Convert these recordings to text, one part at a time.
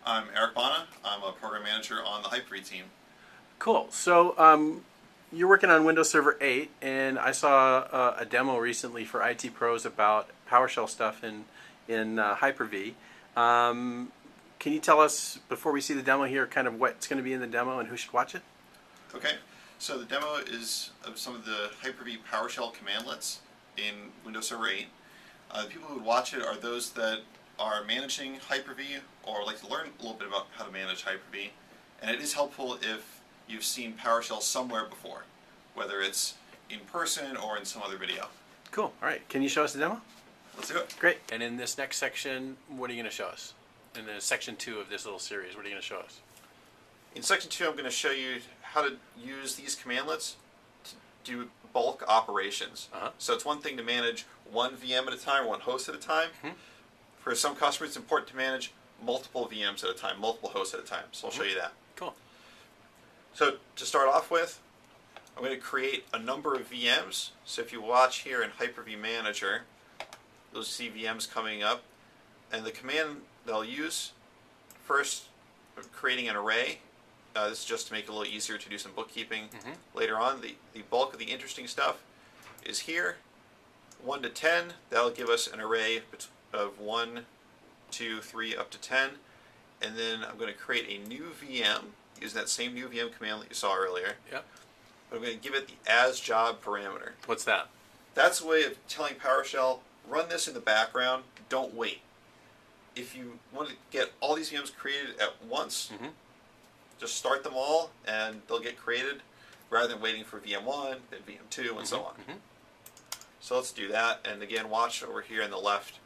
I'm Eric Bana. I'm a program manager on the Hyper-V team. Cool. So you're working on Windows Server 8, and I saw a demo recently for IT pros about PowerShell stuff in Hyper-V. Can you tell us, before we see the demo here, kind of what's going to be in the demo and who should watch it? Okay, so the demo is of some of the Hyper-V PowerShell commandlets in Windows Server 8. The people who would watch it are those that are managing Hyper-V or like to learn a little bit about how to manage Hyper-V. And it is helpful if you've seen PowerShell somewhere before, whether it's in person or in some other video. Cool. All right. Can you show us the demo? Let's do it. Great. And in this next section, what are you going to show us? In the section 2 of this little series, what are you going to show us? In section 2, I'm going to show you how to use these commandlets to do bulk operations. So it's one thing to manage one VM at a time, or one host at a time. For some customers, it's important to manage multiple VMs at a time, multiple hosts at a time. So I'll show you that. Cool. So to start off with, I'm going to create a number of VMs. So if you watch here in Hyper-V Manager, you'll see VMs coming up. And the command that I'll use, first, creating an array. This is just to make it a little easier to do some bookkeeping later on. The bulk of the interesting stuff is here. 1 to 10, that'll give us an array of 1, 2, 3, up to 10. And then I'm going to create a new VM using that same new VM command that you saw earlier. Yep. But I'm going to give it the asJob parameter. What's that? That's a way of telling PowerShell, run this in the background, don't wait. If you want to get all these VMs created at once, just start them all and they'll get created rather than waiting for VM1, then VM2, and so on. So let's do that. And again, watch over here on the left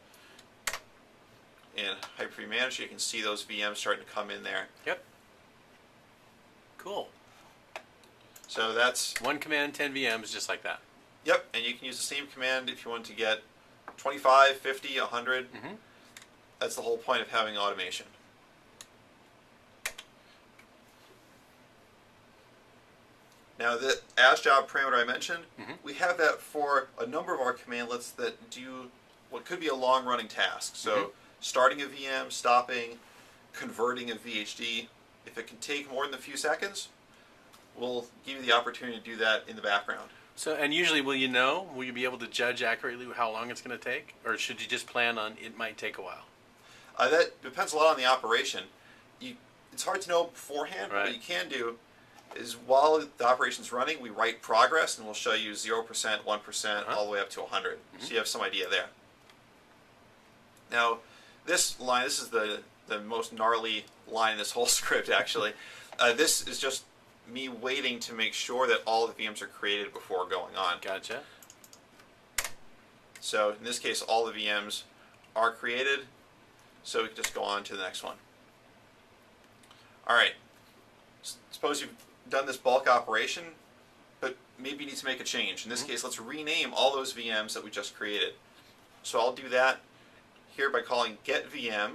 in Hyper-V Manager, you can see those VMs starting to come in there. Yep. Cool. So that's... one command, 10 VMs, just like that. Yep, and you can use the same command if you want to get 25, 50, 100. That's the whole point of having automation. Now the asJob parameter I mentioned, we have that for a number of our commandlets that do what could be a long-running task. So starting a VM, stopping, converting a VHD. If it can take more than a few seconds, we'll give you the opportunity to do that in the background. So, and usually will you be able to judge accurately how long it's going to take? Or should you just plan on it might take a while? That depends a lot on the operation. It's hard to know beforehand, but Right. what you can do is while the operation's running, we write progress, and we'll show you 0%, 1%, all the way up to 100. So you have some idea there. Now, this line, this is the most gnarly line in this whole script, actually. This is just me waiting to make sure that all the VMs are created before going on. Gotcha. So in this case, all the VMs are created. So we can just go on to the next one. All right. Suppose you've done this bulk operation, but maybe you need to make a change. In this case, let's rename all those VMs that we just created. So I'll do that here by calling getVM,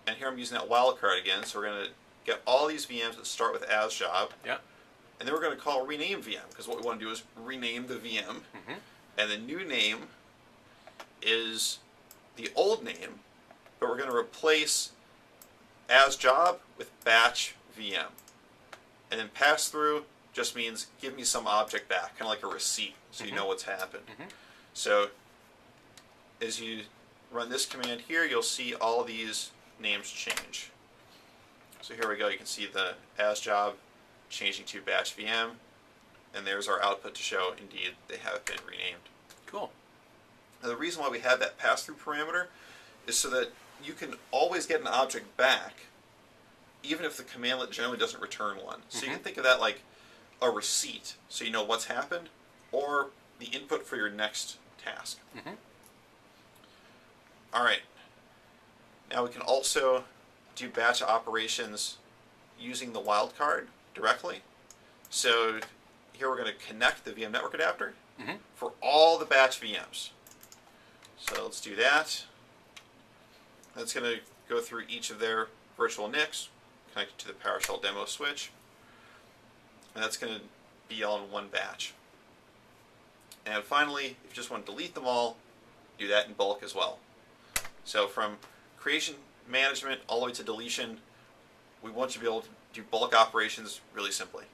and here I'm using that wildcard again. So we're going to get all these VMs that start with asJob, and then we're going to call rename VM, because what we want to do is rename the VM, and the new name is the old name, but we're going to replace asJob with batch VM. And then pass through just means give me some object back, kind of like a receipt, so you know what's happened. So as you run this command here, you'll see all these names change. So here we go. You can see the asJob changing to batch VM, and there's our output to show indeed they have been renamed. Cool. Now, the reason why we have that pass-through parameter is so that you can always get an object back even if the commandlet generally doesn't return one. So you can think of that like a receipt, so you know what's happened, or the input for your next task. All right. Now we can also do batch operations using the wildcard directly. So here we're going to connect the VM network adapter for all the batch VMs. So let's do that. That's going to go through each of their virtual NICs, connected to the PowerShell demo switch. And that's going to be all in one batch. And finally, if you just want to delete them all, do that in bulk as well. So from creation management all the way to deletion, we want you to be able to do bulk operations really simply.